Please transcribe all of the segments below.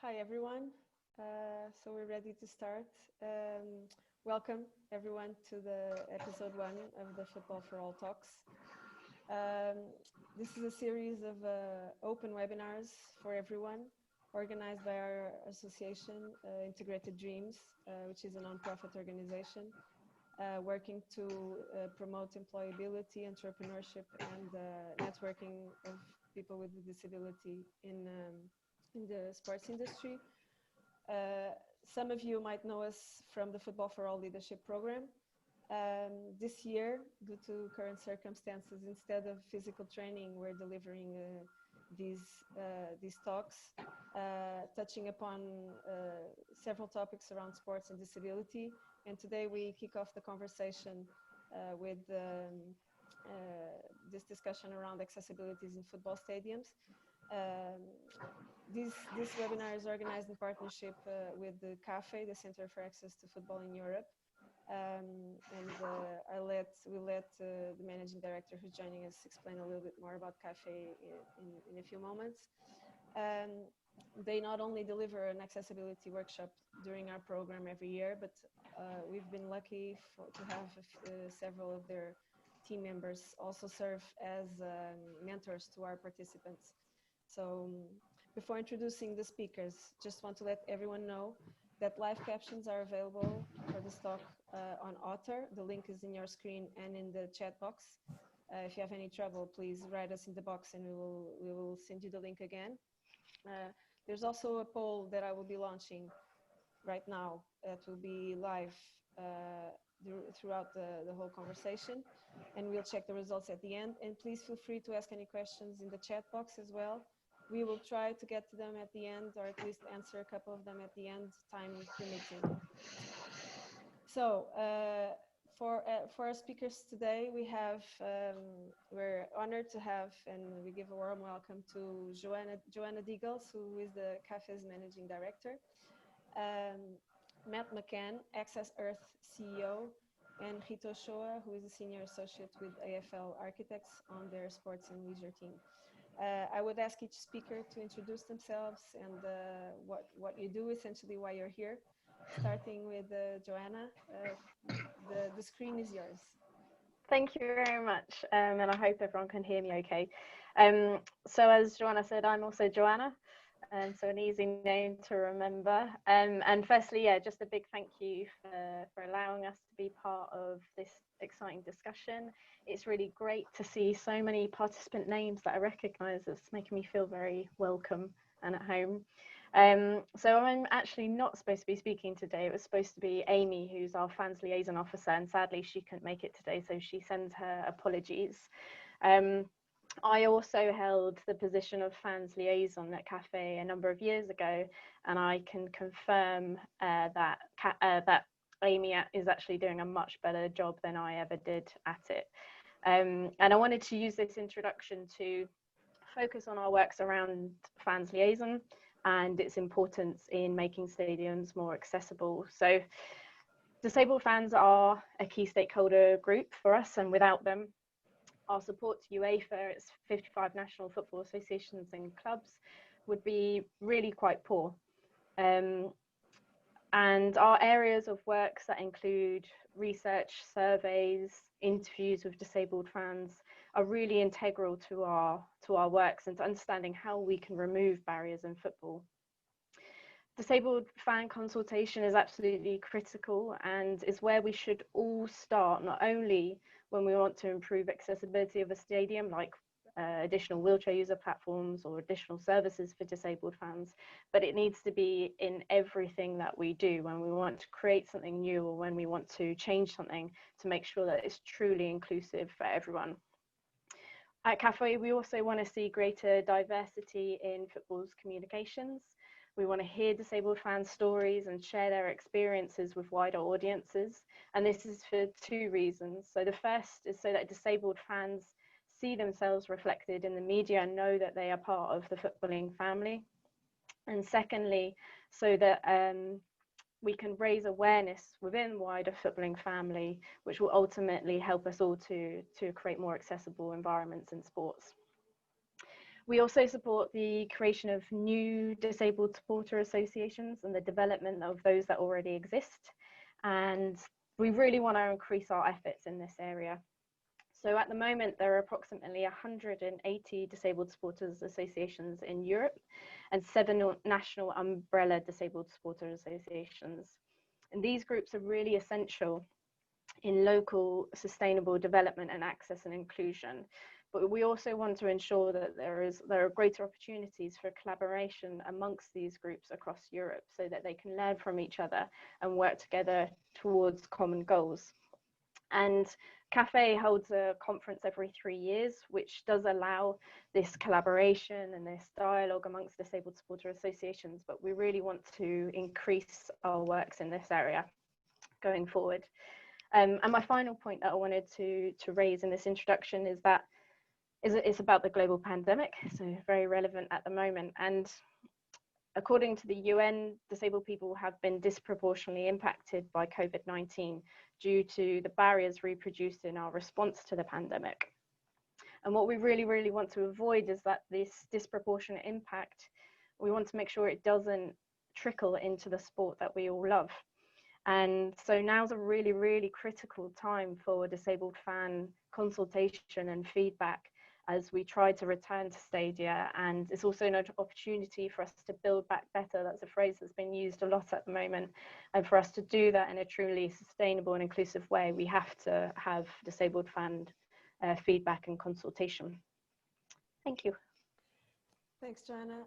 Hi everyone. So we're ready to start. Welcome everyone to the episode 1 of the Football for All talks. This is a series of open webinars for everyone, organized by our association, Integrated Dreams, which is a non-profit organization working to promote employability, entrepreneurship, and networking of people with a disability in the sports industry. Some of you might know us from the Football for All leadership program. This year, due to current circumstances, instead of physical training, we're delivering these talks, touching upon several topics around sports and disability. And today we kick off the conversation with this discussion around accessibilities in football stadiums. This webinar is organized in partnership with the CAFE, the Center for Access to Football in Europe. We'll let the managing director who's joining us explain a little bit more about CAFE in a few moments. They not only deliver an accessibility workshop during our program every year, but we've been lucky to have several of their team members also serve as mentors to our participants. So before introducing the speakers, just want to let everyone know that live captions are available for this talk on Otter. The link is in your screen and in the chat box. If you have any trouble, please write us in the box and we will send you the link again. There's also a poll that I will be launching right now that will be live throughout the whole conversation, and we'll check the results at the end. And please feel free to ask any questions in the chat box as well. We will try to get to them at the end, or at least answer a couple of them at the end, time permitting. So for our speakers today, we're honored to have, and we give a warm welcome to Joanna Deagle, who is the CAFE's managing director, McCann, Access Earth CEO, and Rita Ochoa, who is a senior associate with AFL Architects on their sports and leisure team. I would ask each speaker to introduce themselves and what you do, essentially why you're here. Starting with Joanna, the screen is yours. Thank you very much, and I hope everyone can hear me okay. So as Joanna said, I'm also Joanna, and so an easy name to remember. And firstly, yeah, just a big thank you for allowing us to be part of this exciting discussion. It's really great to see so many participant names that I recognise. It's making me feel very welcome and at home. So I'm actually not supposed to be speaking today. It was supposed to be Amy, who's our fans liaison officer, and sadly she couldn't make it today, so she sends her apologies. I also held the position of fans liaison at CAFE a number of years ago, and I can confirm that Amy is actually doing a much better job than I ever did at it. And I wanted to use this introduction to focus on our works around fans liaison and its importance in making stadiums more accessible. So disabled fans are a key stakeholder group for us, and without them, our support to UEFA, its 55 national football associations and clubs, would be really quite poor. And our areas of works that include research, surveys, interviews with disabled fans are really integral to our works and to understanding how we can remove barriers in football. Disabled fan consultation is absolutely critical and is where we should all start, not only when we want to improve accessibility of a stadium, like additional wheelchair user platforms or additional services for disabled fans, but it needs to be in everything that we do when we want to create something new or when we want to change something, to make sure that it's truly inclusive for everyone. At CAFE, we also want to see greater diversity in football's communications. We want to hear disabled fans' stories and share their experiences with wider audiences. And this is for two reasons. So the first is so that disabled fans see themselves reflected in the media and know that they are part of the footballing family. And secondly, so that we can raise awareness within the wider footballing family, which will ultimately help us all to create more accessible environments in sports. We also support the creation of new disabled supporter associations and the development of those that already exist. And we really want to increase our efforts in this area. So at the moment, there are approximately 180 disabled supporters associations in Europe and 7 national umbrella disabled supporter associations. And these groups are really essential in local sustainable development and access and inclusion. But we also want to ensure that there are greater opportunities for collaboration amongst these groups across Europe so that they can learn from each other and work together towards common goals. And CAFE holds a conference every 3 years, which does allow this collaboration and this dialogue amongst disabled supporter associations, but we really want to increase our works in this area going forward. And my final point that I wanted to raise in this introduction is that it's about the global pandemic, so very relevant at the moment. And according to the UN, disabled people have been disproportionately impacted by COVID-19 due to the barriers reproduced in our response to the pandemic. And what we really want to avoid is that this disproportionate impact, we want to make sure it doesn't trickle into the sport that we all love. And so now's a really critical time for disabled fan consultation and feedback as we try to return to stadia. And it's also an opportunity for us to build back better. That's a phrase that's been used a lot at the moment. And for us to do that in a truly sustainable and inclusive way, we have to have disabled fan feedback and consultation. Thank you. Thanks, Joanna.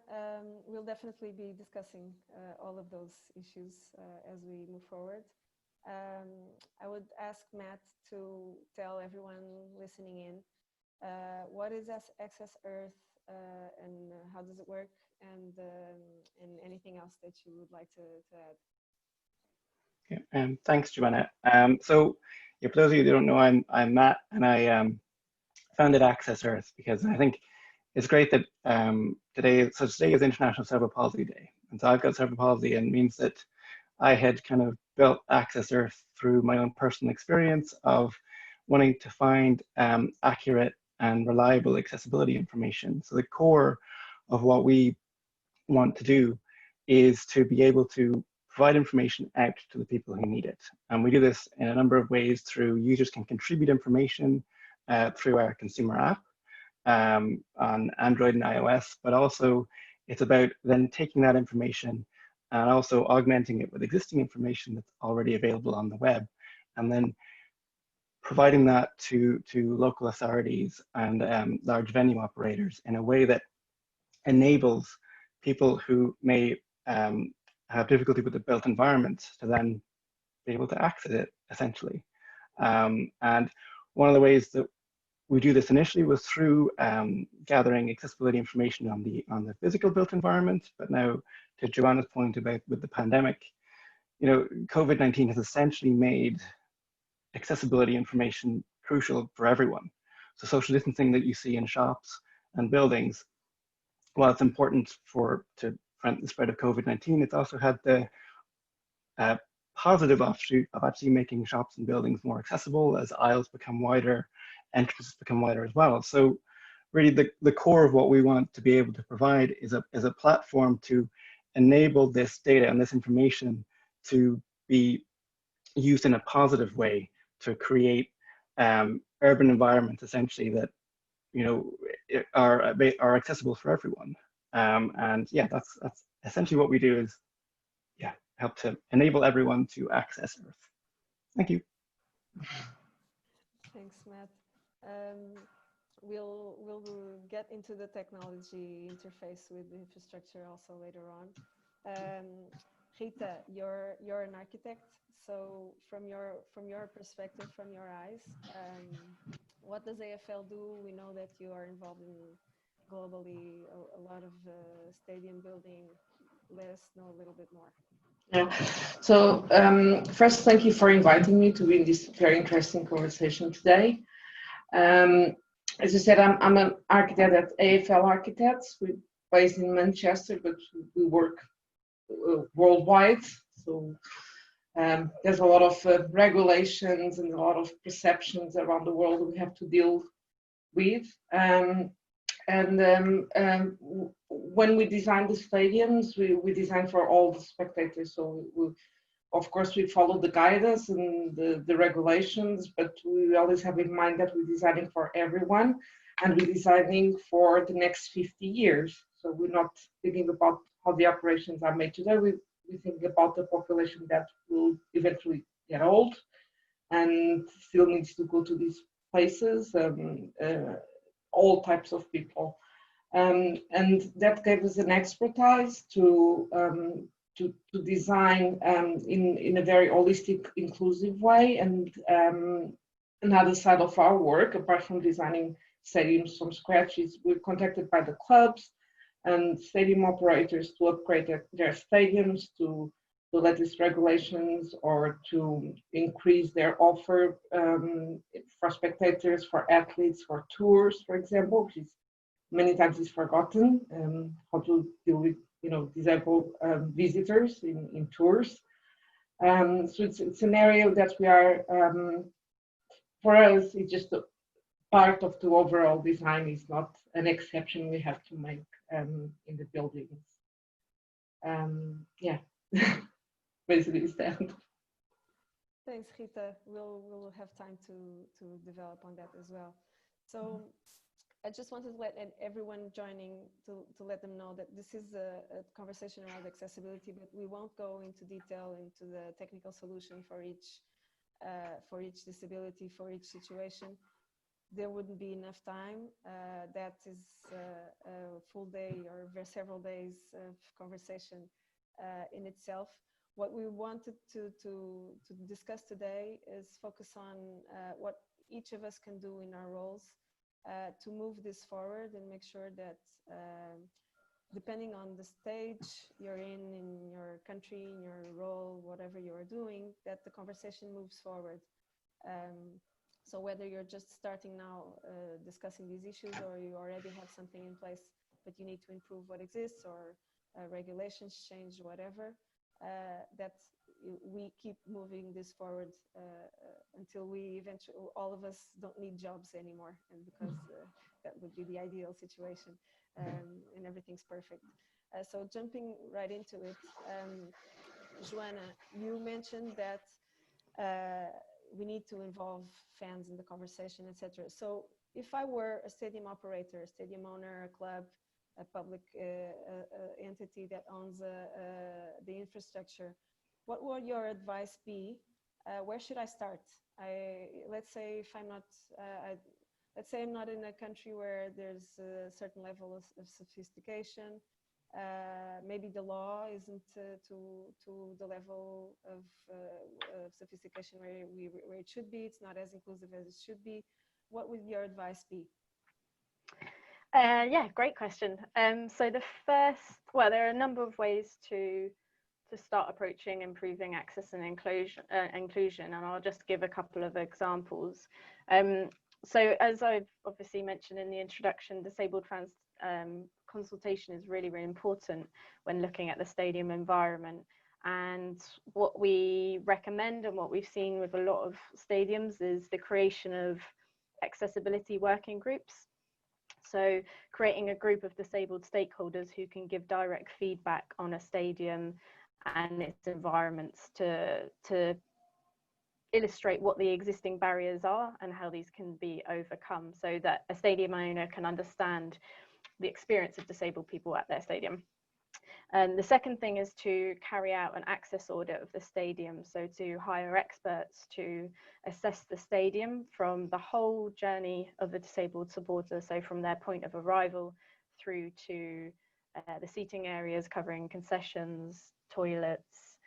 We'll definitely be discussing all of those issues as we move forward. I would ask Matt to tell everyone listening in what is Access Earth and how does it work, and anything else that you would like to add. Okay, thanks, Joanna. So, for those of you who don't know, I'm Matt, and I founded Access Earth because I think it's great that today is International Cerebral Palsy Day, and so I've got cerebral palsy, and it means that I had kind of built Access Earth through my own personal experience of wanting to find accurate and reliable accessibility information. So the core of what we want to do is to be able to provide information out to the people who need it. And we do this in a number of ways. Through users can contribute information through our consumer app on Android and iOS, but also it's about then taking that information and also augmenting it with existing information that's already available on the web, and then providing that to local authorities and large venue operators in a way that enables people who may have difficulty with the built environment to then be able to access it, essentially. And one of the ways that we do this initially was through gathering accessibility information on the physical built environment, but now, to Joanna's point about with the pandemic, COVID-19 has essentially made accessibility information crucial for everyone. So social distancing that you see in shops and buildings, while it's important to prevent the spread of COVID-19, it's also had the positive offshoot of actually making shops and buildings more accessible as aisles become wider, entrances become wider as well. So really the core of what we want to be able to provide is a platform to enable this data and this information to be used in a positive way to create urban environments, essentially, that are accessible for everyone. And yeah, that's essentially what we do, is help to enable everyone to access Earth. Thank you. Thanks, Matt. We'll get into the technology interface with the infrastructure also later on. Rita, you're an architect, so from your perspective, from your eyes, what does AFL do? We know that you are involved in globally a lot of stadium building. Let us know a little bit more. Yeah. So first, thank you for inviting me to be in this very interesting conversation today. As you said, I'm an architect at AFL Architects. We're based in Manchester, but we work worldwide. So there's a lot of regulations and a lot of perceptions around the world that we have to deal with. And when we design the stadiums, we design for all the spectators. So of course, we follow the guidance and the regulations, but we always have in mind that we're designing for everyone, and we're designing for the next 50 years. So we're not thinking about how the operations are made today. We think about the population that will eventually get old and still needs to go to these places, all types of people. And that gave us an expertise to design in a very holistic, inclusive way. And another side of our work, apart from designing stadiums from scratch, is we're contacted by the clubs and stadium operators to upgrade their stadiums to the latest regulations or to increase their offer for spectators, for athletes, for tours, for example, which is many times is forgotten, how to deal with disabled visitors in tours. So it's an area that we are, for us, it's just a part of the overall design. Is not an exception we have to make in the buildings. Yeah, basically it's that. Thanks, Rita. We'll have time to develop on that as well. So I just wanted to let everyone joining to let them know that this is a conversation around accessibility, but we won't go into detail into the technical solution for each disability, for each situation. There wouldn't be enough time. That is a full day or several days of conversation in itself. What we wanted to discuss today is focus on what each of us can do in our roles to move this forward and make sure that depending on the stage you're in your country, in your role, whatever you are doing, that the conversation moves forward. So whether you're just starting now discussing these issues, or you already have something in place but you need to improve what exists, or regulations change, whatever, that we keep moving this forward until we eventually, all of us don't need jobs anymore, and because that would be the ideal situation, and everything's perfect. So jumping right into it, Joanna, you mentioned that we need to involve fans in the conversation, etc. So if I were a stadium operator, a stadium owner, a club, a public entity that owns the infrastructure, what would your advice be? Where should I start? Let's say if I'm not, let's say I'm not in a country where there's a certain level of sophistication. Maybe the law isn't to the level of sophistication where it should be. It's not as inclusive as it should be. What would your advice be? Yeah, great question. So the first, well, there are a number of ways to start approaching improving access and inclusion, and I'll just give a couple of examples. So as I've obviously mentioned in the introduction, disabled fans consultation is really, really important when looking at the stadium environment. And what we recommend and what we've seen with a lot of stadiums is the creation of accessibility working groups. So creating a group of disabled stakeholders who can give direct feedback on a stadium and its environments to illustrate what the existing barriers are and how these can be overcome, so that a stadium owner can understand the experience of disabled people at their stadium. And the second thing is to carry out an access audit of the stadium, so to hire experts to assess the stadium from the whole journey of the disabled supporter, so from their point of arrival through to the seating areas covering concessions, toilets,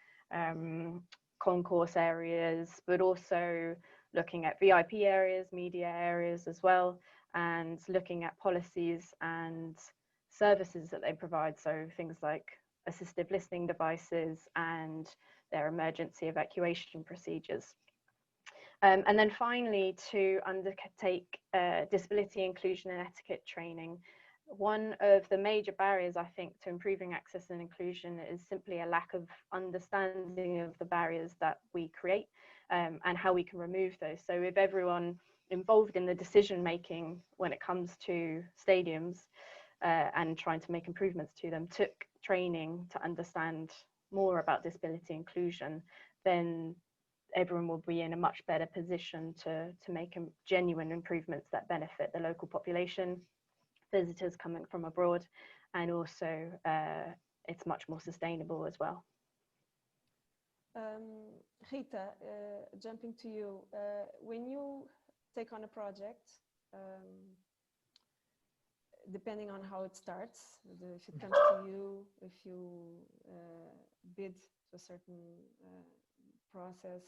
concourse areas, but also looking at VIP areas, media areas as well, and looking at policies and services that they provide, so things like assistive listening devices and their emergency evacuation procedures. And then finally, to undertake disability inclusion and etiquette training. One of the major barriers, I think, to improving access and inclusion is simply a lack of understanding of the barriers that we create and how we can remove those. So if everyone involved in the decision making when it comes to stadiums and trying to make improvements to them took training to understand more about disability inclusion, then everyone will be in a much better position to make genuine improvements that benefit the local population, visitors coming from abroad, and also it's much more sustainable as well. Rita, jumping to you, when you take on a project, depending on how it starts, if it comes to you, if you bid to a certain process,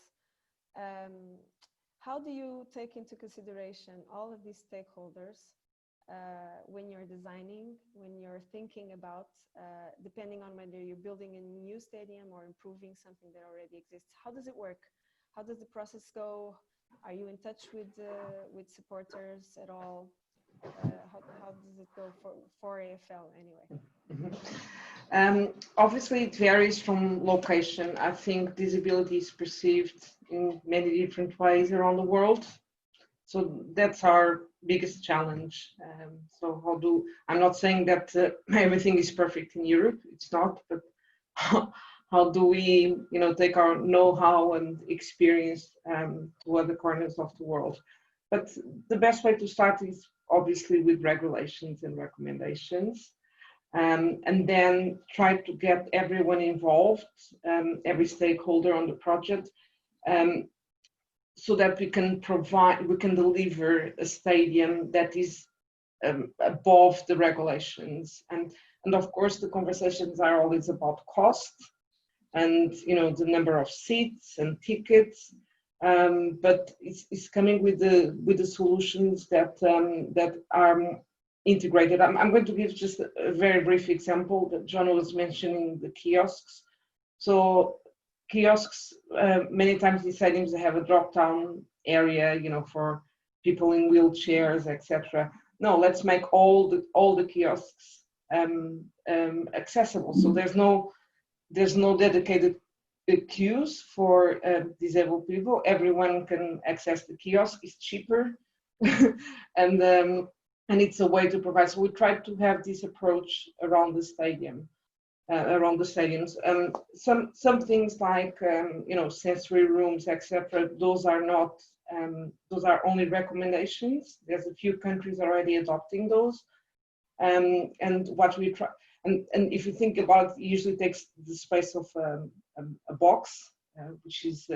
how do you take into consideration all of these stakeholders when you're designing, when you're thinking about, depending on whether you're building a new stadium or improving something that already exists? How does it work? How does the process go? Are you in touch with supporters at all? How does it go for AFL anyway? Obviously, it varies from location. I think disability is perceived in many different ways around the world. So that's our biggest challenge. I'm not saying that everything is perfect in Europe. It's not, but how do we, take our know-how and experience to other corners of the world? But the best way to start is obviously with regulations and recommendations, and then try to get everyone involved, every stakeholder on the project, so that we can deliver a stadium that is above the regulations. And of course, the conversations are always about cost and the number of seats and tickets. But it's coming with the solutions that are integrated. I'm going to give just a very brief example that Joanna was mentioning, the kiosks. So kiosks, many times these stadiums have a drop-down area, for people in wheelchairs, etc. No, let's make all the kiosks accessible. So there's no dedicated queues for disabled people. Everyone can access the kiosk. It's cheaper, and it's a way to provide. So we try to have this approach around the stadium. Around the stadiums. Some things like sensory rooms, etc. Those are not. Those are only recommendations. There's a few countries already adopting those. And what we try, and if you think about it, it usually takes the space of a box, which is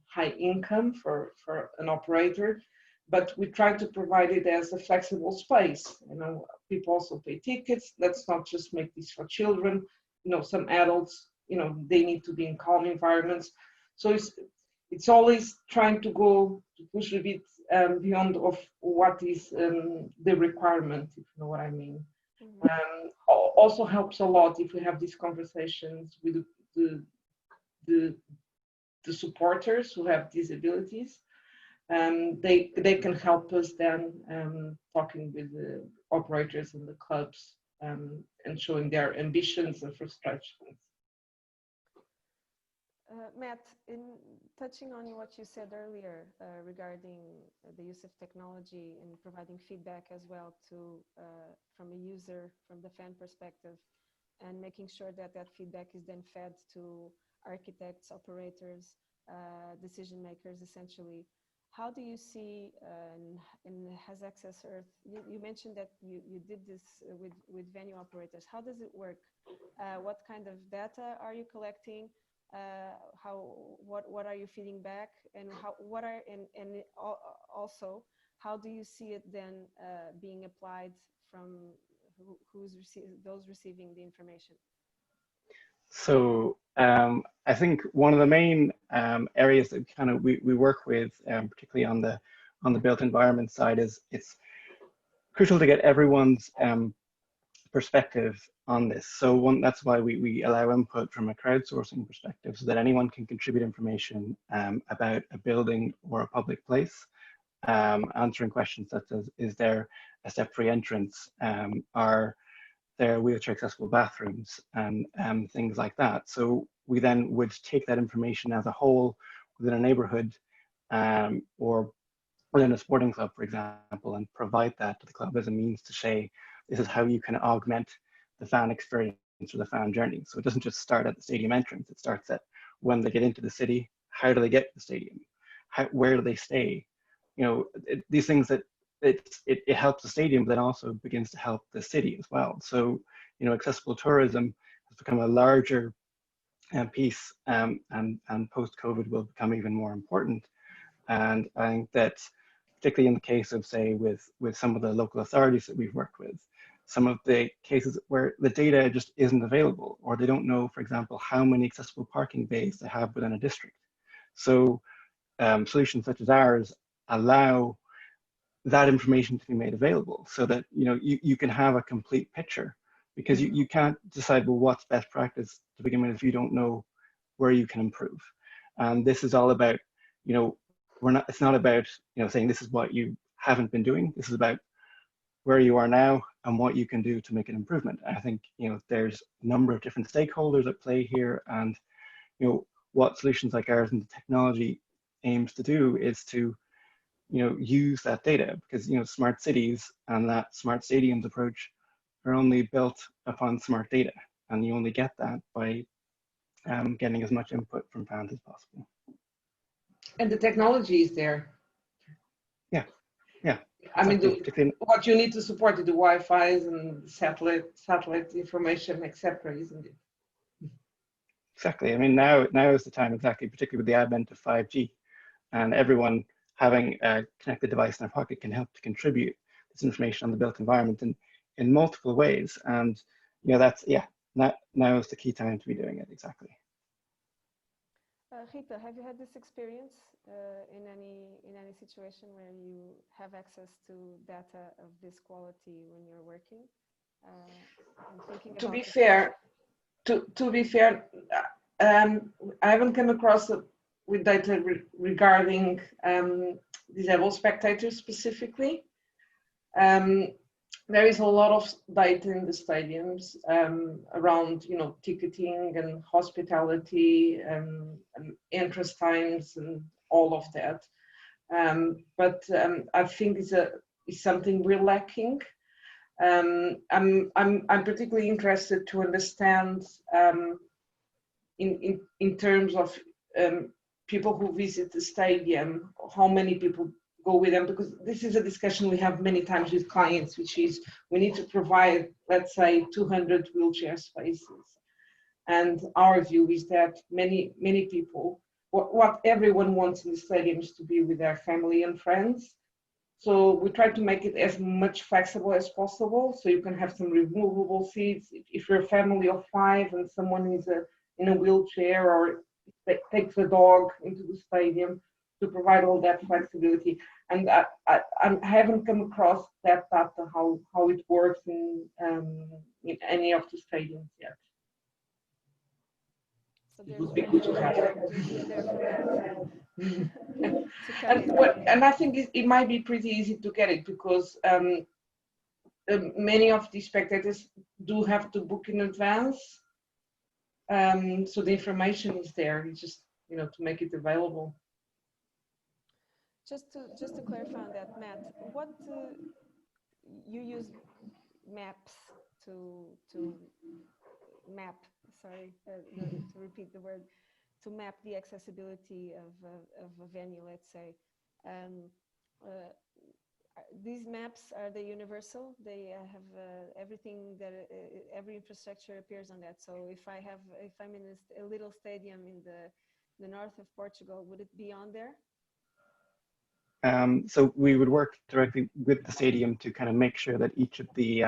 high income for an operator. But we try to provide it as a flexible space. People also pay tickets. Let's not just make this for children. Some adults, they need to be in calm environments. So it's always trying to push a bit beyond of what is the requirement, if you know what I mean. Mm-hmm. Also helps a lot if we have these conversations with the supporters who have disabilities. They can help us then talking with the operators and the clubs and showing their ambitions and frustrations. Matt, in touching on what you said earlier regarding the use of technology and providing feedback as well to from a user, from the fan perspective, and making sure that feedback is then fed to architects, operators, decision makers, essentially. How do you see in Has Access Earth, you mentioned that you did this with venue operators. How does it work? What kind of data are you collecting? What are you feeding back? And also, how do you see it then being applied from those receiving the information? So I think one of the main areas that we work with, particularly on the built environment side, is it's crucial to get everyone's perspective on this. So that's why we allow input from a crowdsourcing perspective, so that anyone can contribute information about a building or a public place, answering questions such as, is there a step-free entrance? Are there wheelchair accessible bathrooms, and things like that. So we then would take that information as a whole within a neighborhood, or within a sporting club, for example, and provide that to the club as a means to say, this is how you can augment the fan experience or the fan journey. So it doesn't just start at the stadium entrance, it starts at when they get into the city, how do they get to the stadium? Where do they stay? You know, these things that it helps the stadium, but then also begins to help the city as well. So, you know, accessible tourism has become a larger piece, and post-COVID will become even more important. And I think that, particularly in the case of, say, with some of the local authorities that we've worked with, some of the cases where the data just isn't available, or they don't know, for example, how many accessible parking bays they have within a district. So solutions such as ours allow that information to be made available so that, you know, you can have a complete picture, because you can't decide, well, what's best practice to begin with if you don't know where you can improve. And this is all about, you know, it's not about, you know, saying this is what you haven't been doing. This is about where you are now and what you can do to make an improvement. I think, you know, there's a number of different stakeholders at play here, and, you know, what solutions like ours and the technology aims to do is to, you know, use that data, because, you know, smart cities and that smart stadiums approach are only built upon smart data, and you only get that by getting as much input from fans as possible. And the technology is there. Yeah, yeah. I mean, Exactly. what you need to support is the Wi-Fi's and satellite information, etc., isn't it? Exactly. I mean, now is the time, exactly, particularly with the advent of 5G, and everyone having a connected device in their pocket can help to contribute this information on the built environment in multiple ways. And, you know, that's, yeah, now is the key time to be doing it, exactly. Rita, have you had this experience in any situation where you have access to data of this quality when you're working? To be fair, I haven't come across with data regarding disabled spectators specifically. There is a lot of data in the stadiums around, you know, ticketing and hospitality and entrance times and all of that. But I think it's something we're lacking. I'm particularly interested to understand in terms of people who visit the stadium, how many people go with them, because this is a discussion we have many times with clients, which is we need to provide, let's say, 200 wheelchair spaces. And our view is that many people, what everyone wants in the stadium is to be with their family and friends. So we try to make it as much flexible as possible. So you can have some removable seats. If you're a family of 5 and someone is in a wheelchair or takes a dog into the stadium, to provide all that flexibility. And I haven't come across that data, how it works in any of the stadiums yet. So it would be good to have and I think it might be pretty easy to get it, because many of the spectators do have to book in advance. So the information is there. It's just, you know, to make it available. Just to clarify on that, Matt, what you use maps to map? Sorry, to repeat the word, to map the accessibility of a venue, let's say. These maps, are they universal? They have everything that every infrastructure appears on that. So if I'm in a little stadium in the north of Portugal, would it be on there? So we would work directly with the stadium to kind of make sure that each of the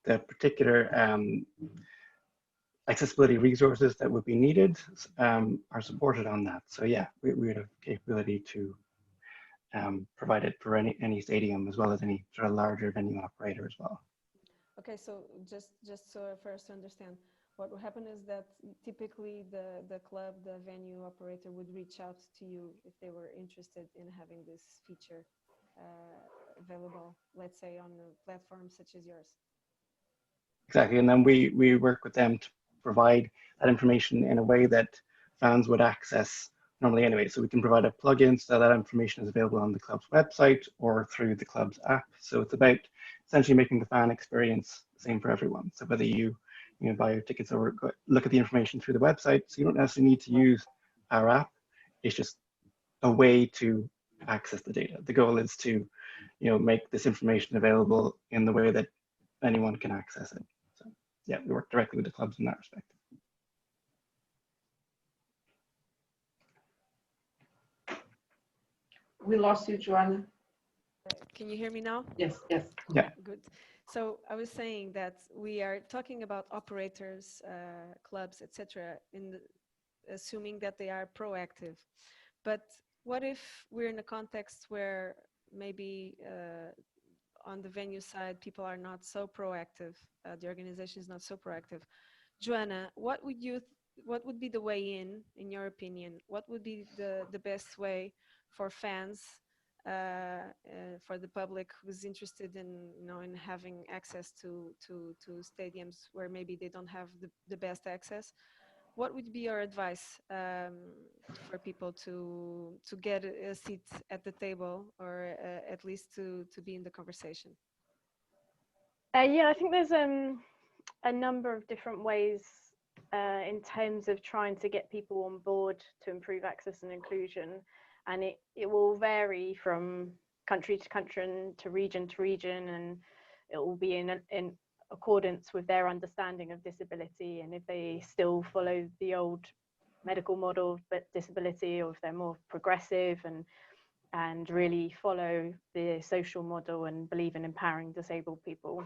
particular accessibility resources that would be needed are supported on that. So yeah, we would have capability to provide it for any stadium, as well as any sort of larger venue operator as well. Okay, so just so for us to understand, what would happen is that typically the club, the venue operator would reach out to you if they were interested in having this feature available, let's say on a platform such as yours. Exactly, and then we work with them to provide that information in a way that fans would access normally anyway. So we can provide a plugin so that information is available on the club's website or through the club's app. So it's about essentially making the fan experience the same for everyone. So whether you buy your tickets or look at the information through the website, so you don't necessarily need to use our app. It's just a way to access the data. The goal is to make this information available in the way that anyone can access it. So yeah, we work directly with the clubs in that respect. We lost you, Joanna. Can you hear me now? Yes, yes. Yeah. Good. So I was saying that we are talking about operators, clubs, etc., assuming that they are proactive. But what if we're in a context where maybe on the venue side, people are not so proactive, the organization is not so proactive? Joanna, what would be the way in your opinion? What would be the best way for fans, for the public who's interested in in having access to stadiums where maybe they don't have the best access? What would be your advice for people to get a seat at the table, or at least to be in the conversation? Yeah, I think there's a number of different ways in terms of trying to get people on board to improve access and inclusion, and it will vary from country to country and to region, and it will be in accordance with their understanding of disability, and if they still follow the old medical model of disability, or if they're more progressive and really follow the social model and believe in empowering disabled people.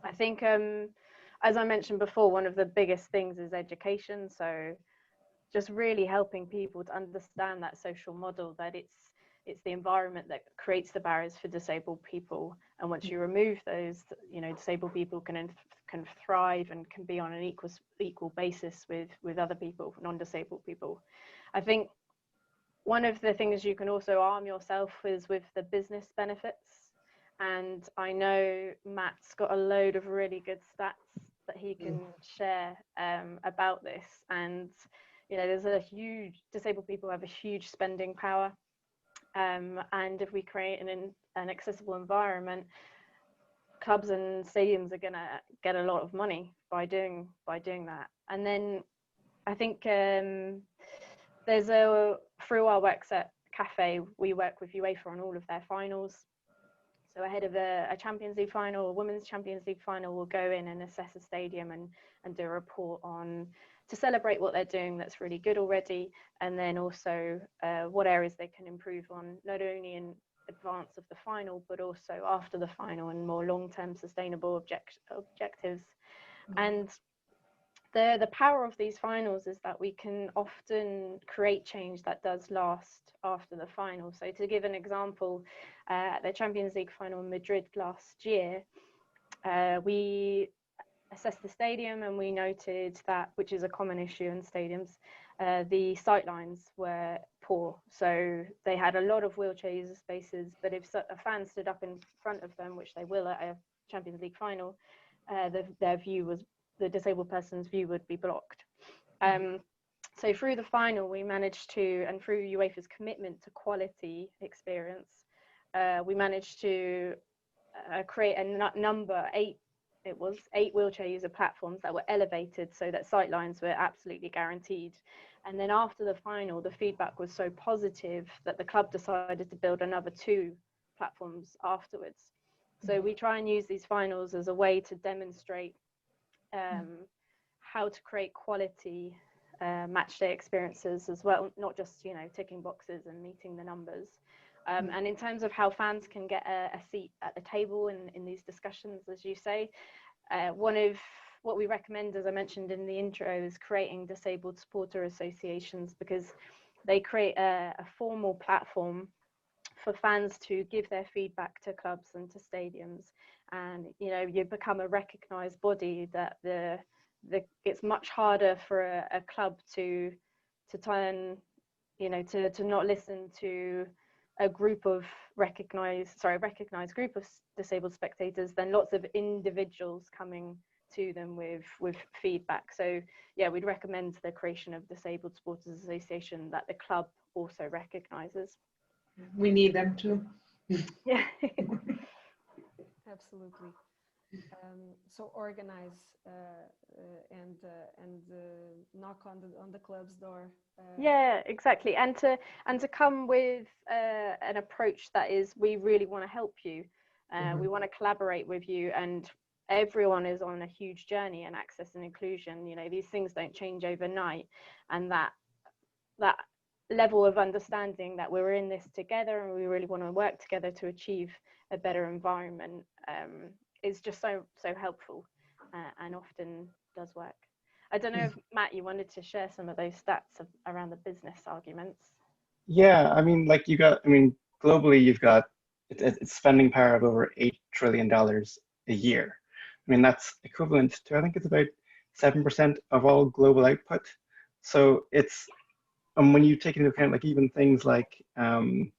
I think, as I mentioned before, one of the biggest things is education. So just really helping people to understand that social model, that it's the environment that creates the barriers for disabled people. And once you remove those, disabled people can thrive and can be on an equal basis with other people, non-disabled people. I think one of the things you can also arm yourself is with the business benefits. And I know Matt's got a load of really good stats that he can share about this. And, there's a huge, disabled people have a huge spending power. And if we create an accessible environment, clubs and stadiums are going to get a lot of money by doing that. And then I think there's through our works at Cafe, we work with UEFA on all of their finals. So ahead of a Champions League final, a Women's Champions League final, we'll go in and assess a stadium and do a report to celebrate what they're doing that's really good already, and then also what areas they can improve on, not only in advance of the final, but also after the final, and more long-term sustainable objectives. And the power of these finals is that we can often create change that does last after the final. So to give an example, at the Champions League final in Madrid last year, we assessed the stadium and we noted that, which is a common issue in stadiums, the sightlines were poor. So they had a lot of wheelchair spaces, but if a fan stood up in front of them, which they will at a Champions League final, their view was, the disabled person's view would be blocked. So through the final, we managed to, and through UEFA's commitment to quality experience, we managed to create a number, eight wheelchair user platforms that were elevated so that sightlines were absolutely guaranteed. And then after the final, the feedback was so positive that the club decided to build another 2 platforms afterwards. So we try and use these finals as a way to demonstrate how to create quality match day experiences as well, not just ticking boxes and meeting the numbers. And in terms of how fans can get a seat at the table in these discussions, as you say, one of what we recommend, as I mentioned in the intro, is creating disabled supporter associations, because they create a formal platform for fans to give their feedback to clubs and to stadiums. And you become a recognized body that it's much harder for a club to turn, to not listen to a group of recognized group of disabled spectators than lots of individuals coming to them with feedback. So yeah, we'd recommend the creation of Disabled Supporters Association that the club also recognises. We need them too. Yeah. Absolutely. So organize and knock on the club's door. Yeah, exactly, and to come with an approach that is, we really want to help you, we want to collaborate with you, and everyone is on a huge journey in access and inclusion. You know, these things don't change overnight, and that level of understanding that we're in this together and we really want to work together to achieve a better environment is just so helpful, and often does work. I don't know if, Matt, you wanted to share some of those stats around the business arguments. Yeah, I mean, like globally, you've got it's spending power of over $8 trillion a year. I mean, that's equivalent to, I think it's about 7% of all global output. So it's, and when you take into account, like even things like, say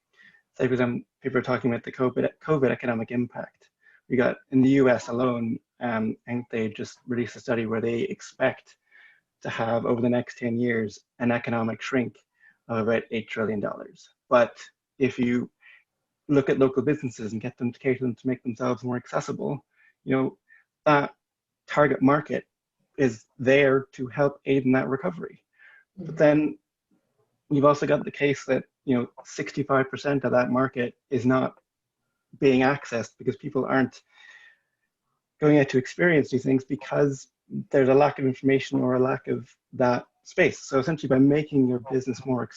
for example, people are talking about the COVID economic impact. We got in the US alone, I think they just released a study where they expect to have over the next 10 years an economic shrink of about $8 trillion. But if you look at local businesses and get them to cater them to make themselves more accessible, you know, that target market is there to help aid in that recovery. But then you've also got the case that, 65% of that market is not being accessed because people aren't going out to experience these things because there's a lack of information or a lack of that space. So essentially, by making your business more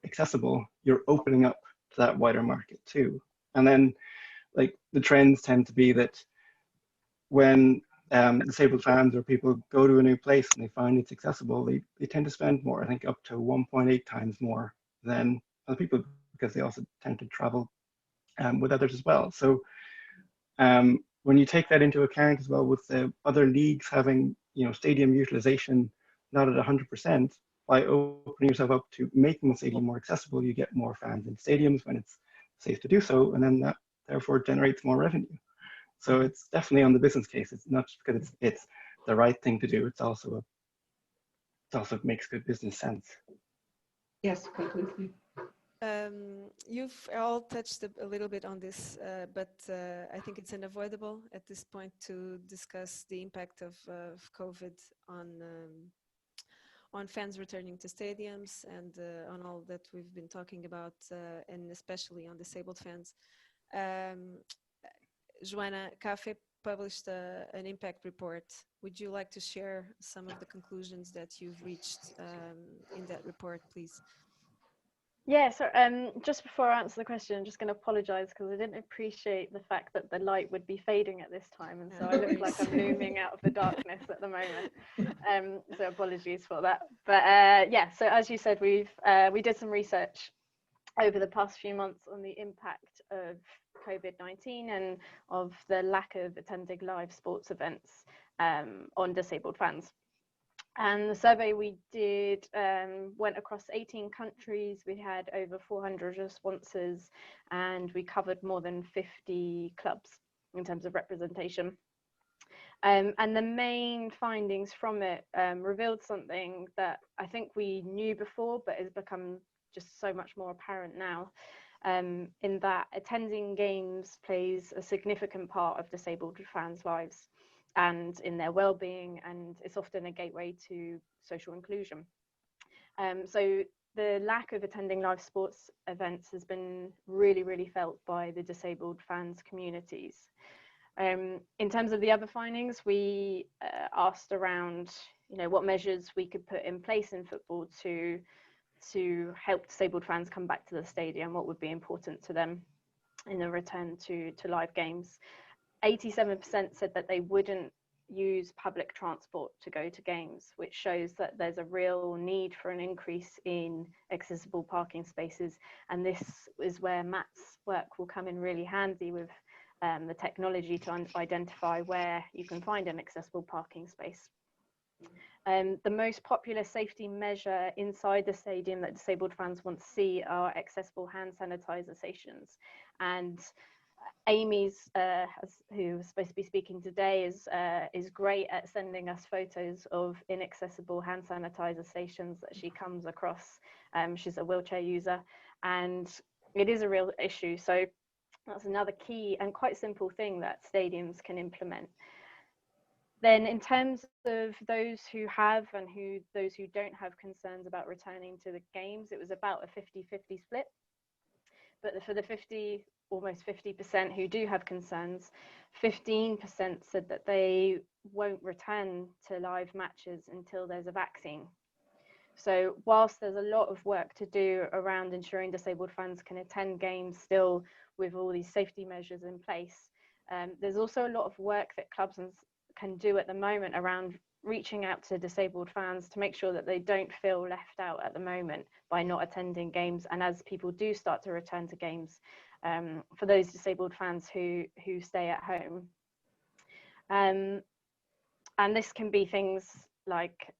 accessible, you're opening up to that wider market too. And then, like, the trends tend to be that when disabled fans or people go to a new place and they find it's accessible, they tend to spend more. I think up to 1.8 times more than other people, because they also tend to travel with others as well. So when you take that into account as well, with the other leagues having stadium utilization not at 100%, by opening yourself up to making the stadium more accessible, you get more fans in stadiums when it's safe to do so, and then that therefore generates more revenue. So it's definitely on the business case. It's not just because it's the right thing to do. It also makes good business sense. Yes, completely. You've all touched a little bit on this, but I think it's unavoidable at this point to discuss the impact of COVID on fans returning to stadiums and on all that we've been talking about, and especially on disabled fans. Joanna, CAFE published an impact report. Would you like to share some of the conclusions that you've reached in that report, please? Yeah, so just before I answer the question, I'm just going to apologise because I didn't appreciate the fact that the light would be fading at this time, and so I look like I'm looming out of the darkness at the moment. So apologies for that. But yeah, so as you said, we did some research over the past few months on the impact of COVID-19 and of the lack of attending live sports events on disabled fans. And the survey we did went across 18 countries. We had over 400 responses, and we covered more than 50 clubs in terms of representation. And the main findings from it revealed something that I think we knew before, but has become just so much more apparent now, in that attending games plays a significant part of disabled fans' lives and in their well-being, and it's often a gateway to social inclusion. So the lack of attending live sports events has been really felt by the disabled fans communities. In terms of the other findings, we asked around, what measures we could put in place in football to help disabled fans come back to the stadium, what would be important to them in the return to live games. 87% said that they wouldn't use public transport to go to games, which shows that there's a real need for an increase in accessible parking spaces. And this is where Matt's work will come in really handy with the technology to identify where you can find an accessible parking space. The most popular safety measure inside the stadium that disabled fans want to see are accessible hand sanitizer stations. And Amy's, who was supposed to be speaking today, is great at sending us photos of inaccessible hand sanitizer stations that she comes across. She's a wheelchair user, and it is a real issue. So that's another key and quite simple thing that stadiums can implement. Then in terms of those who have and those who don't have concerns about returning to the games, it was about a 50-50 split. But for the almost 50% who do have concerns, 15% said that they won't return to live matches until there's a vaccine. So whilst there's a lot of work to do around ensuring disabled fans can attend games still with all these safety measures in place, there's also a lot of work that clubs can do at the moment around reaching out to disabled fans to make sure that they don't feel left out at the moment by not attending games. And as people do start to return to games, for those disabled fans who stay at home. And this can be things like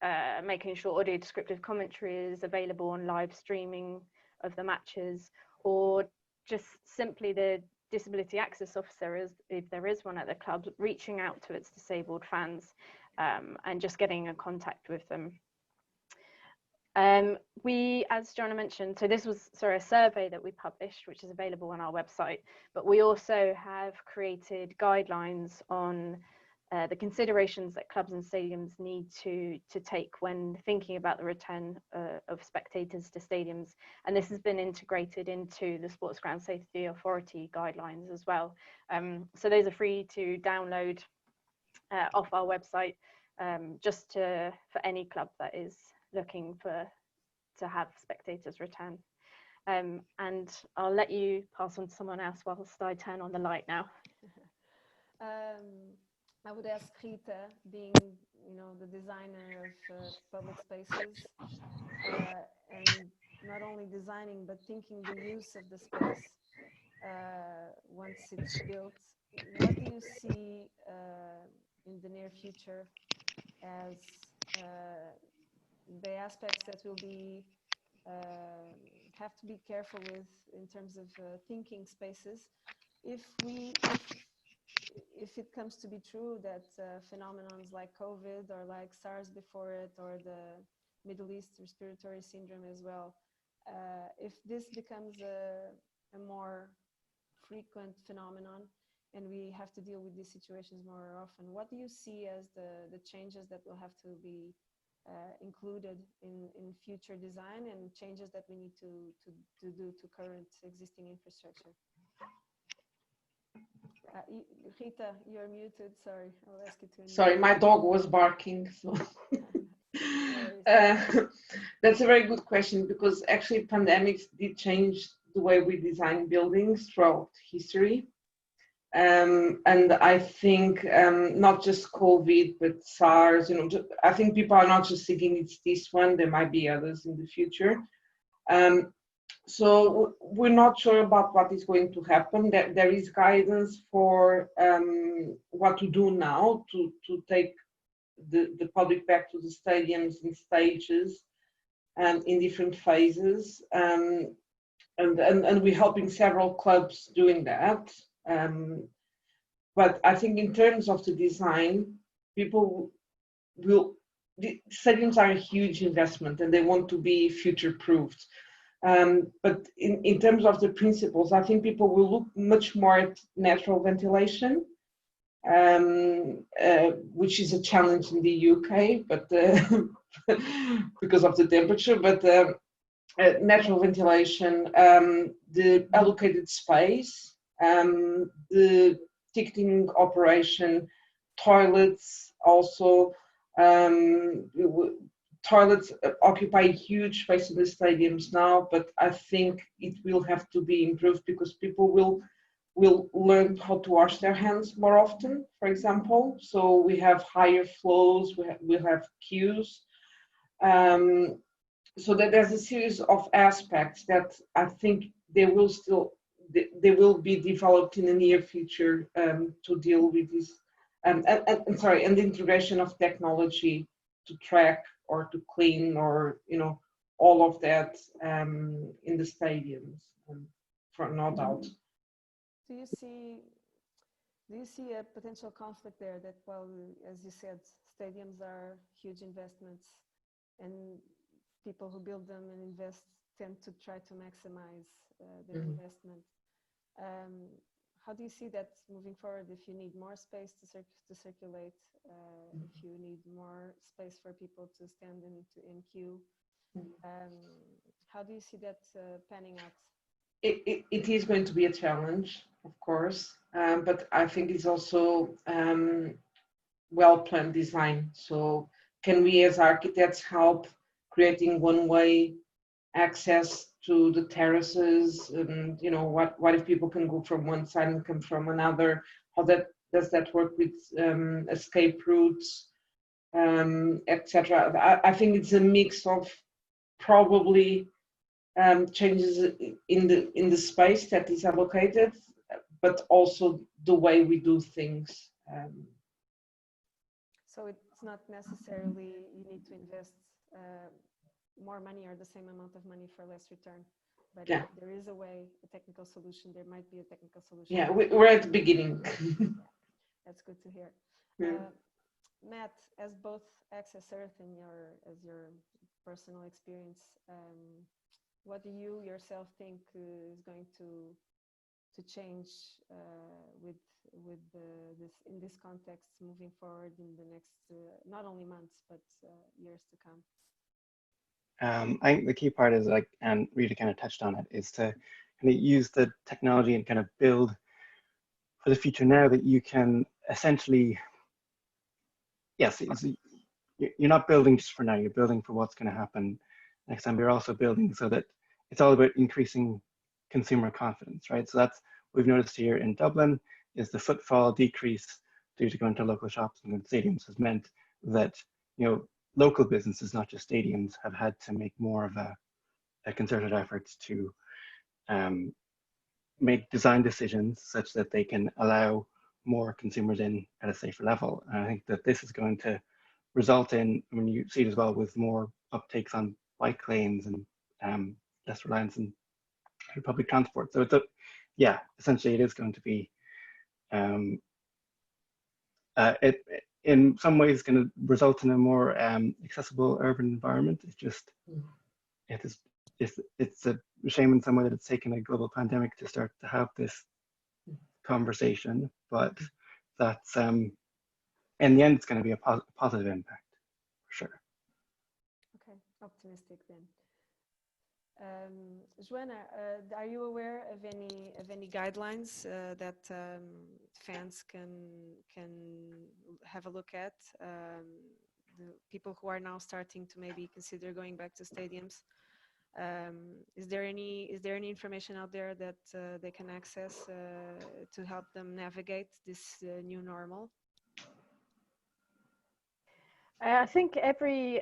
making sure audio descriptive commentary is available on live streaming of the matches, or just simply the disability access officer, if there is one at the club, reaching out to its disabled fans and just getting in contact with them. We, as Joanna mentioned, so this was a survey that we published, which is available on our website, but we also have created guidelines on the considerations that clubs and stadiums need to take when thinking about the return of spectators to stadiums. And this has been integrated into the Sports Ground Safety Authority guidelines as well. So those are free to download off our website, just for any club that is looking to have spectators return. And I'll let you pass on to someone else whilst I turn on the light now. I would ask Rita, being, the designer of public spaces, and not only designing but thinking the use of the space once it's built. What do you see in the near future as the aspects that will be have to be careful with in terms of thinking spaces if it comes to be true that phenomenons like COVID or like SARS before it, or the Middle East respiratory syndrome as well, if this becomes a more frequent phenomenon and we have to deal with these situations more often, what do you see as the changes that will have to be included in future design, and changes that we need to do to current existing infrastructure? Rita, you're muted. Sorry, I'll ask you to. Sorry, my dog was barking. So that's a very good question, because actually pandemics did change the way we design buildings throughout history. And I think not just COVID, but SARS, I think people are not just thinking it's this one, there might be others in the future. So we're not sure about what is going to happen. There is guidance for what to do now to take the public back to the stadiums in stages and in different phases. And we're helping several clubs doing that. But I think in terms of the design, the stadiums are a huge investment and they want to be future-proofed. But in terms of the principles, I think people will look much more at natural ventilation, which is a challenge in the UK, but because of the temperature. But natural ventilation, the allocated space, the ticketing operation, toilets also. Toilets occupy huge space in the stadiums now, but I think it will have to be improved because people will learn how to wash their hands more often, for example. So we have higher flows, we'll have queues. So that there's a series of aspects that I think they will be developed in the near future to deal with this, and the integration of technology to track or to clean, or all of that in the stadiums, for no doubt. Do you see a potential conflict there that, well, as you said, stadiums are huge investments, and people who build them and invest tend to try to maximize their investment. How do you see that moving forward? If you need more space to circulate, if you need more space for people to stand in queue, how do you see that panning out? It is going to be a challenge, of course, but I think it's also well-planned design. So can we as architects help creating one-way access to the terraces? And what if people can go from one side and come from another? How does that work with escape routes, etc.? I think it's a mix of probably changes in the space that is allocated, but also the way we do things. So it's not necessarily you need to invest more money or the same amount of money for less return, but yeah, there is a way, a technical solution. There might be a technical solution. Yeah, we're at the beginning. Yeah, that's good to hear. Yeah. Matt, as both Access Earth and as your personal experience, what do you yourself think is going to change with this in this context moving forward in the next not only months but years to come? I think the key part is, like, and Rita kind of touched on it, is to kind of use the technology and kind of build for the future now that you can essentially, yes, you're not building just for now, you're building for what's going to happen next time. You're also building so that it's all about increasing consumer confidence, right? So that's what we've noticed here in Dublin, is the footfall decrease due to going to local shops and stadiums has meant that, local businesses, not just stadiums, have had to make more of a concerted effort to make design decisions such that they can allow more consumers in at a safer level. And I think that this is going to result in, you see it as well with more uptakes on bike lanes and less reliance on public transport. So essentially it is going to be, it in some ways going to result in a more accessible urban environment. It's a shame in some way that it's taken a global pandemic to start to have this conversation, but that's in the end it's going to be a positive impact for sure. Okay, optimistic then. Joanna, are you aware of any guidelines that fans can have a look at? The people who are now starting to maybe consider going back to stadiums. Is there any information out there that they can access to help them navigate this new normal? I think every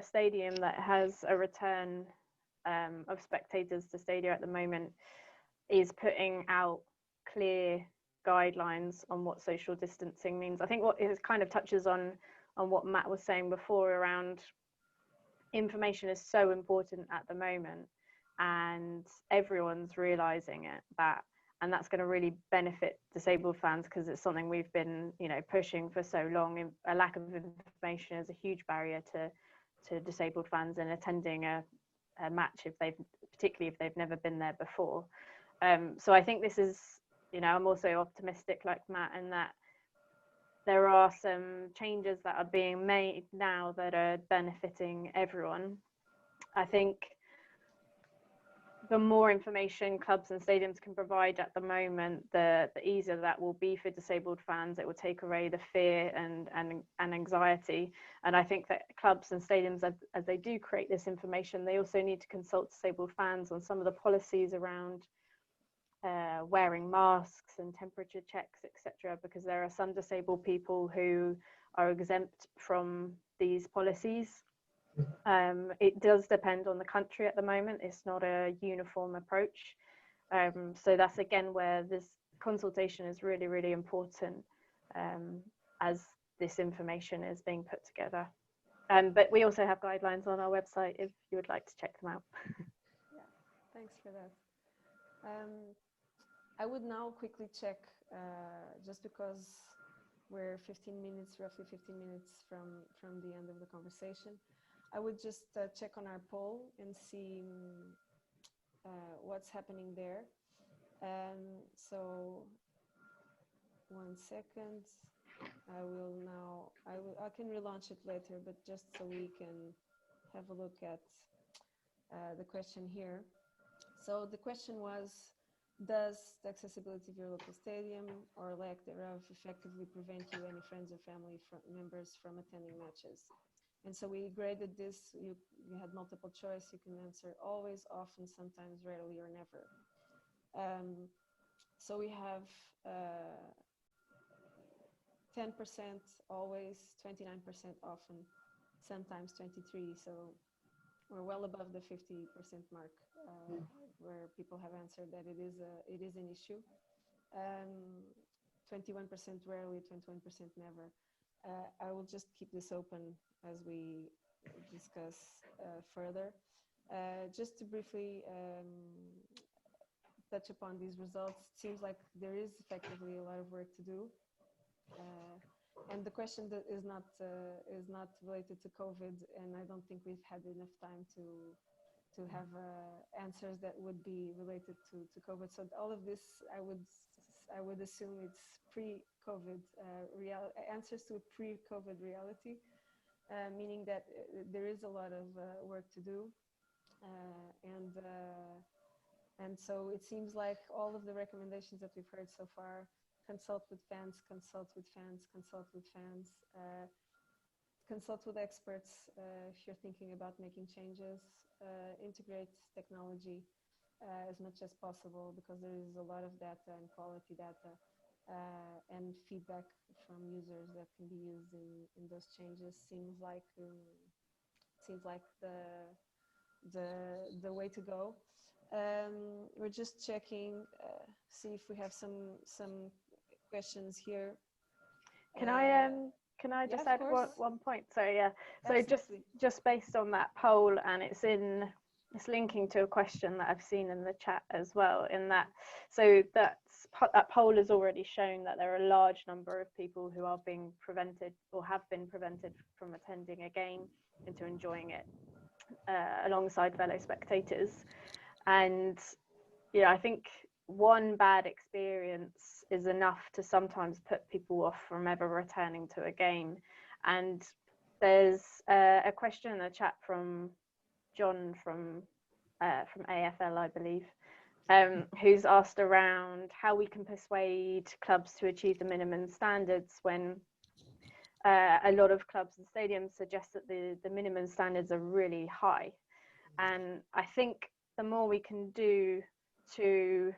stadium that has a return of spectators to stadia at the moment is putting out clear guidelines on what social distancing means. I think what it kind of touches on what Matt was saying before around information is so important at the moment, and everyone's realizing and that's going to really benefit disabled fans, because it's something we've been pushing for so long. A lack of information is a huge barrier to disabled fans in attending a match, particularly if they've never been there before. So I think this is, I'm also optimistic like Matt, in that there are some changes that are being made now that are benefiting everyone. I think the more information clubs and stadiums can provide at the moment, the easier that will be for disabled fans. It will take away the fear and anxiety. And I think that clubs and stadiums, as they do create this information, they also need to consult disabled fans on some of the policies around wearing masks and temperature checks, etc., because there are some disabled people who are exempt from these policies. It does depend on the country at the moment. It's not a uniform approach. So that's again where this consultation is really, really important as this information is being put together. But we also have guidelines on our website if you would like to check them out. Yeah, thanks for that. I would now quickly check, just because we're 15 minutes, roughly 15 minutes from the end of the conversation. I would just check on our poll and see what's happening there. So 1 second. I can relaunch it later, but just so we can have a look at the question here. So the question was, does the accessibility of your local stadium or lack thereof effectively prevent you, any friends or family members from attending matches? And so we graded this. You had multiple choice. You can answer always, often, sometimes, rarely, or never. So we have 10% always, 29% often, sometimes 23%. So we're well above the 50% mark, where people have answered that it is an issue. 21% rarely, 21% never. I will just keep this open as we discuss further. Just to briefly touch upon these results, it seems like there is effectively a lot of work to do. And the question that is not related to COVID, and I don't think we've had enough time to have answers that would be related to COVID. So all of this, I would assume it's pre-COVID answers to a pre-COVID reality, meaning that there is a lot of work to do, and so it seems like all of the recommendations that we've heard so far: consult with fans, consult with fans, consult with fans, consult with experts if you're thinking about making changes, integrate technology as much as possible, because there is a lot of data and quality data and feedback from users that can be used in those changes. Seems like the way to go. We're just checking, see if we have some questions here. Can I just add one point? So yeah, so Absolutely. just based on that poll, and it's linking to a question that I've seen in the chat as well. In that, so that poll has already shown that there are a large number of people who are being prevented or have been prevented from attending a game into enjoying it alongside fellow spectators. And yeah, I think one bad experience is enough to sometimes put people off from ever returning to a game. And there's a question in the chat from John from AFL, I believe, who's asked around how we can persuade clubs to achieve the minimum standards when a lot of clubs and stadiums suggest that the minimum standards are really high. And I think the more we can do to,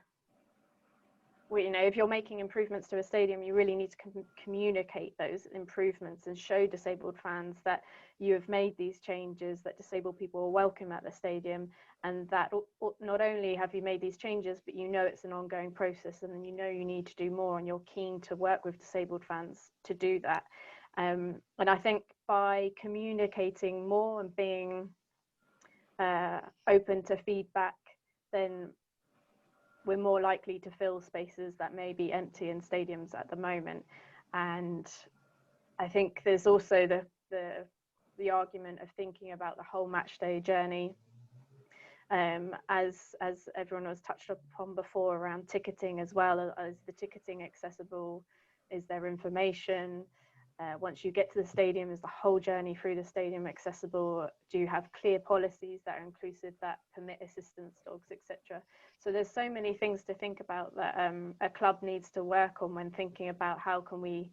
you know, if you're making improvements to a stadium, you really need to communicate those improvements and show disabled fans that you have made these changes, that disabled people are welcome at the stadium, and that not only have you made these changes, but you know it's an ongoing process, and you know you need to do more, and you're keen to work with disabled fans to do that. And I think by communicating more and being open to feedback, then we're more likely to fill spaces that may be empty in stadiums at the moment. And I think there's also the argument of thinking about the whole match day journey, as everyone was touched upon before, around ticketing as well. As the ticketing accessible? Is there information? Once you get to the stadium, is the whole journey through the stadium accessible? Do you have clear policies that are inclusive, that permit assistance dogs, etc.? So there's so many things to think about that a club needs to work on when thinking about how can we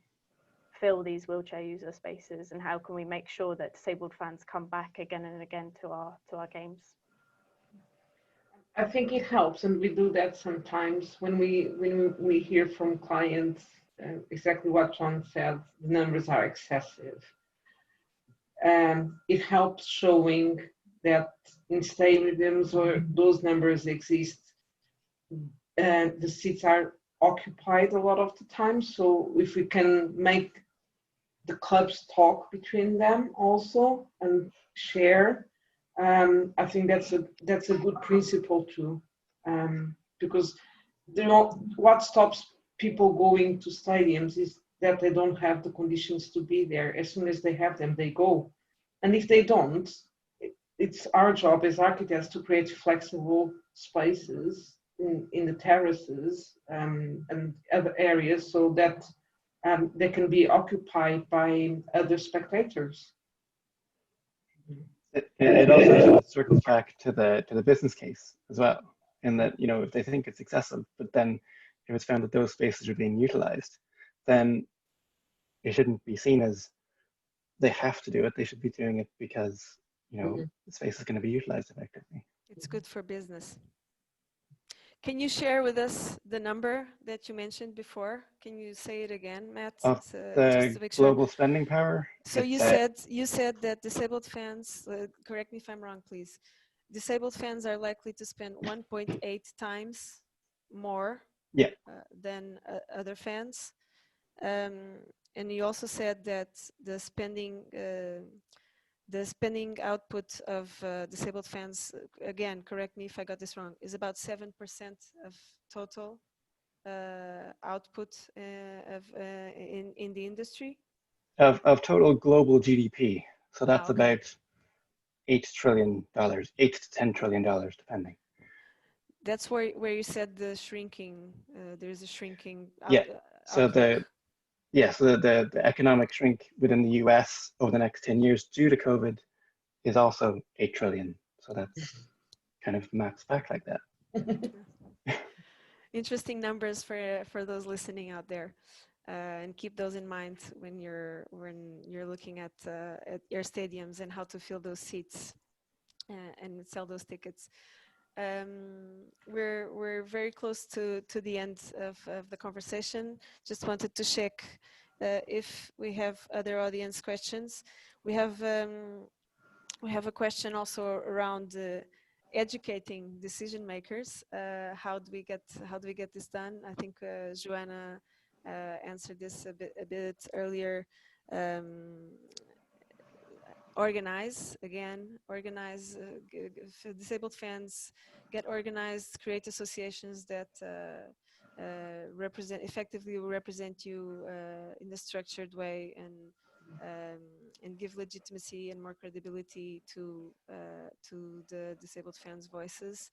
fill these wheelchair user spaces, and how can we make sure that disabled fans come back again and again to our games. I think it helps, and we do that sometimes when we hear from clients exactly what John said. The numbers are excessive. It helps showing that in stadiums where those numbers exist, the seats are occupied a lot of the time. So if we can make the clubs talk between them also and share, I think that's a good principle too, because what stops people going to stadiums is that they don't have the conditions to be there. As soon as they have them, they go. And if they don't, it's our job as architects to create flexible spaces in the terraces and other areas so that they can be occupied by other spectators. It also circles back to the business case as well, in that, you know, if they think it's excessive, but then if it's found that those spaces are being utilized, then it shouldn't be seen as they have to do it. They should be doing it because, you know, the space is going to be utilized effectively. It's good for business. Can you share with us the number that you mentioned before? Can you say it again, Matt? Of Just to make sure. global spending power. So you said that disabled fans, correct me if I'm wrong, please. Disabled fans are likely to spend 1.8 times more than other fans. And you also said that the spending output of disabled fans, again, correct me if I got this wrong, is about 7% of total output in the industry? Of total global GDP. So that's about $8 trillion, $8 to $10 trillion, depending. That's where you said the shrinking, there's a shrinking. So the economic shrink within the US over the next 10 years due to COVID is also 8 trillion. So that's kind of maps back like that. Interesting numbers for those listening out there, and keep those in mind when you're looking at your stadiums and how to fill those seats and sell those tickets. We're very close to the end of the conversation. Just wanted to check if we have other audience questions. We have a question also around educating decision makers. How do we get this done? I think Joanna answered this a bit earlier. Organize, disabled fans, get organized, create associations that effectively represent you in a structured way, and give legitimacy and more credibility to the disabled fans' voices.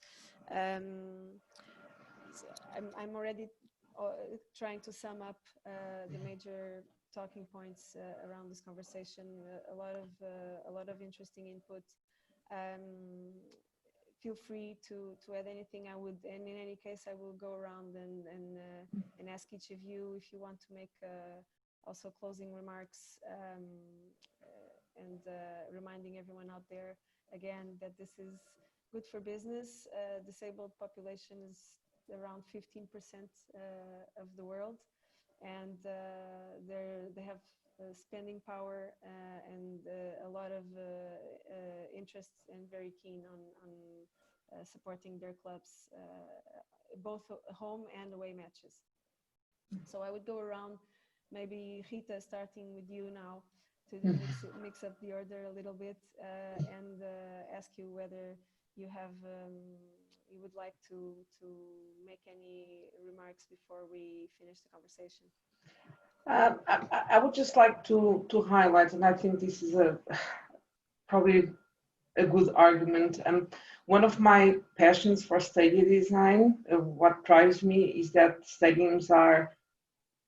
I'm already trying to sum up the major talking points around this conversation. A lot of interesting input. Feel free to add anything. And in any case, I will go around and ask each of you if you want to make also closing remarks, and reminding everyone out there again that this is good for business. Disabled population is around 15% of the world, and they have spending power and a lot of interest, and very keen on supporting their clubs, both home and away matches. So I would go around, maybe Rita, starting with you now, to mix up the order a little bit, and ask you whether you have you would like to make any remarks before we finish the conversation. I would just like to highlight, and I think this is probably a good argument. One of my passions for stadium design, what drives me, is that stadiums are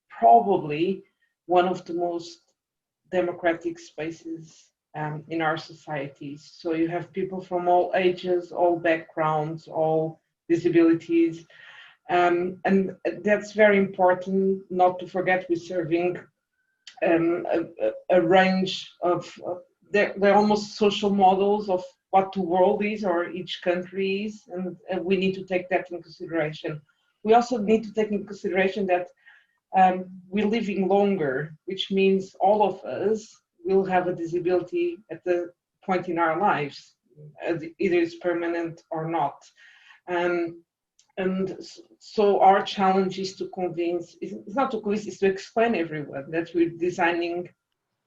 probably one of the most democratic spaces in our societies. So you have people from all ages, all backgrounds, all disabilities. And that's very important not to forget. We're serving a range of, they're almost social models of what the world is or each country is, and we need to take that into consideration. We also need to take into consideration that we're living longer, which means all of us will have a disability at the point in our lives, either it's permanent or not. And so our challenge is to convince, it's not to convince, it's to explain everyone that we're designing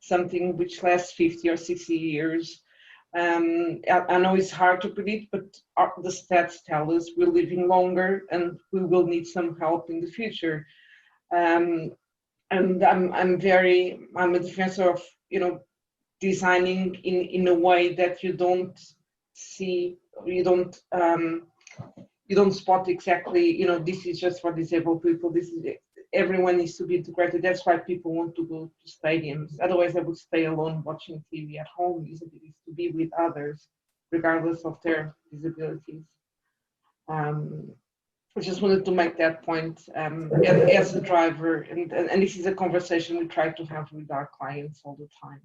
something which lasts 50 or 60 years, I know it's hard to predict, but the stats tell us we're living longer and we will need some help in the future. And I'm a defensor of, designing in a way that you don't see, you don't spot exactly, this is just for disabled people. This is it. Everyone needs to be integrated. That's why people want to go to stadiums. Otherwise, they would stay alone watching TV at home. Isn't it? Is to be with others, regardless of their disabilities. Um, I just wanted to make that point as a driver, and this is a conversation we try to have with our clients all the time.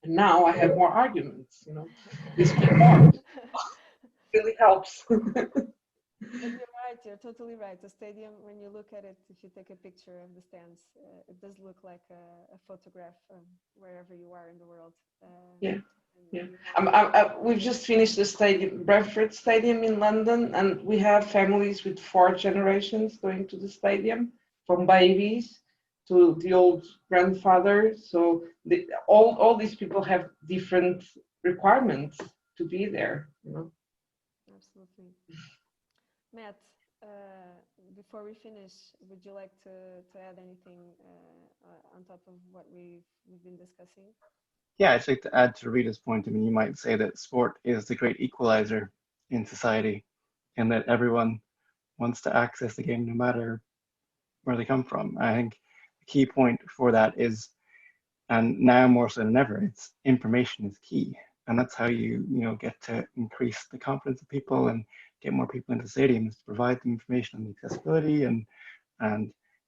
And now I have more arguments. We speak more. Really helps. But you're right, you're totally right. The stadium, when you look at it, if you take a picture of the stands, it does look like a photograph wherever you are in the world. Yeah. Yeah. We've just finished the stadium, Bradford Stadium in London, and we have families with 4 generations going to the stadium, from babies to the old grandfather. So all these people have different requirements to be there. Absolutely. Matt, before we finish, would you like to add anything on top of what we've been discussing? Yeah, I'd like to add to Rita's point. I mean, you might say that sport is the great equalizer in society, and that everyone wants to access the game no matter where they come from. I think the key point for that is, and now more so than ever, it's information is key, and that's how you get to increase the confidence of people and get more people into stadiums, to provide them information on the accessibility and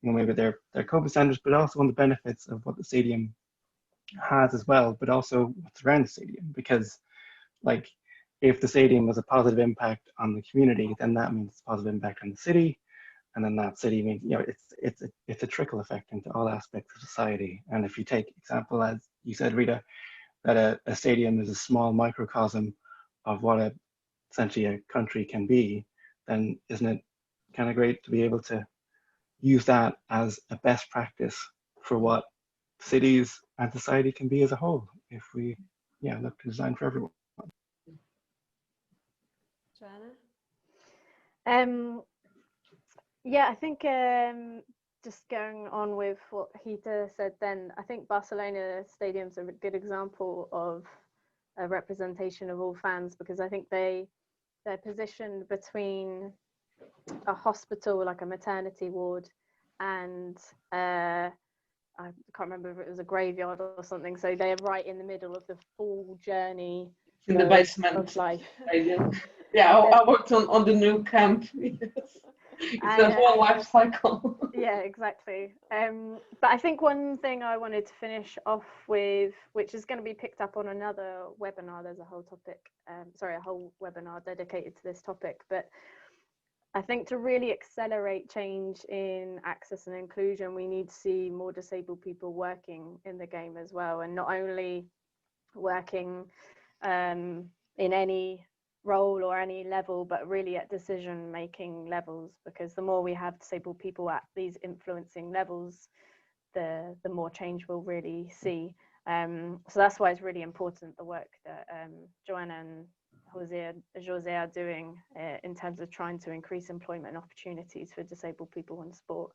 maybe their COVID standards, but also on the benefits of what the stadium has as well, but also what's around the stadium. Because like if the stadium has a positive impact on the community, then that means a positive impact on the city, and then that city means it's a trickle effect into all aspects of society. And if you take example, as you said, Rita, that a stadium is a small microcosm of what essentially a country can be, then isn't it kind of great to be able to use that as a best practice for what cities and society can be as a whole, if we look to design for everyone. Joanna? Yeah, I think just going on with what Rita said then, I think Barcelona stadiums are a good example of a representation of all fans, because I think they're positioned between a hospital, like a maternity ward, and I can't remember if it was a graveyard or something. So they're right in the middle of the full journey in the basement of life. Yeah, I worked on the new camp. Yes. It's a whole life cycle. Yeah, exactly. But I think one thing I wanted to finish off with, which is going to be picked up on another webinar, there's a whole topic, a whole webinar dedicated to this topic, but I think to really accelerate change in access and inclusion, we need to see more disabled people working in the game as well, and not only working in any role or any level, but really at decision-making levels, because the more we have disabled people at these influencing levels, the more change we'll really see. So that's why it's really important, the work that Joanna and Jose are doing in terms of trying to increase employment opportunities for disabled people in sport.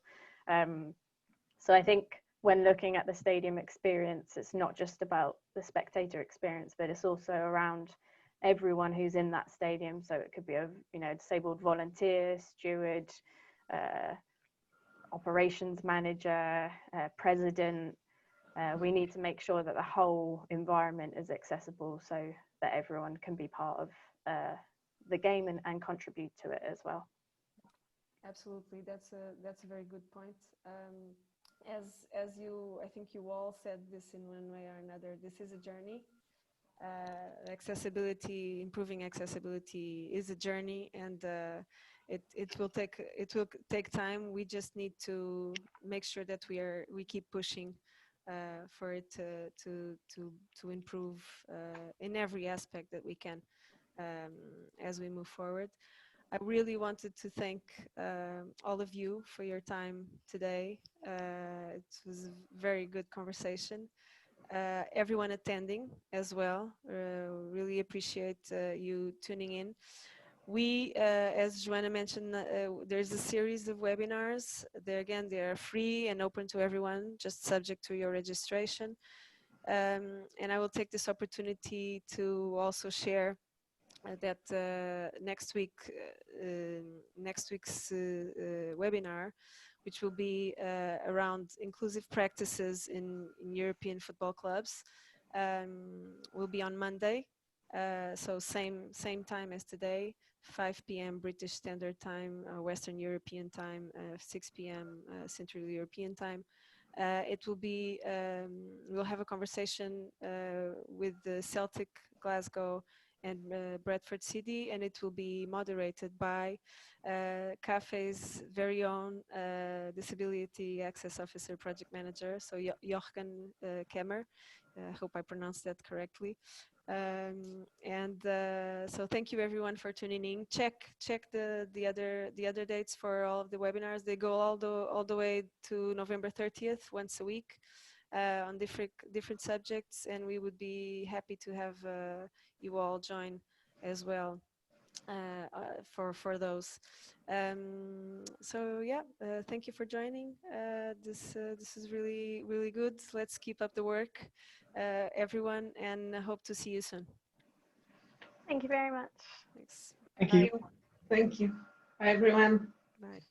So I think when looking at the stadium experience, it's not just about the spectator experience, but it's also around everyone who's in that stadium. So it could be a disabled volunteer, steward, operations manager, president. We need to make sure that the whole environment is accessible so that everyone can be part of the game and contribute to it as well. Absolutely, that's a very good point. As I think you all said this in one way or another, this is a journey. Improving accessibility is a journey, and it will take time. We just need to make sure that we keep pushing for it to improve in every aspect that we can as we move forward. I really wanted to thank all of you for your time today. It was a very good conversation. everyone attending as well. Really appreciate you tuning in. We, as Joanna mentioned, there's a series of webinars. They are free and open to everyone, just subject to your registration. And I will take this opportunity to also share that next week's webinar, which will be around inclusive practices in European football clubs, will be on Monday. So same time as today, 5 p.m. British Standard Time, Western European Time, 6 p.m. Central European Time. It will be, we'll have a conversation with the Celtic Glasgow and Bradford City, and it will be moderated by CAFE's very own Disability Access Officer Project Manager, so Jochen Kemmer. I hope I pronounced that correctly. So thank you everyone for tuning in. Check the other dates for all of the webinars. They go all the way to November 30th, once a week, on different subjects, and we would be happy to have you all join as well for those. So yeah, thank you for joining. This is really good. Let's keep up the work, everyone, and I hope to see you soon. Thank you very much. Thanks. Thank Bye. you. Thank you. Bye, everyone. Bye.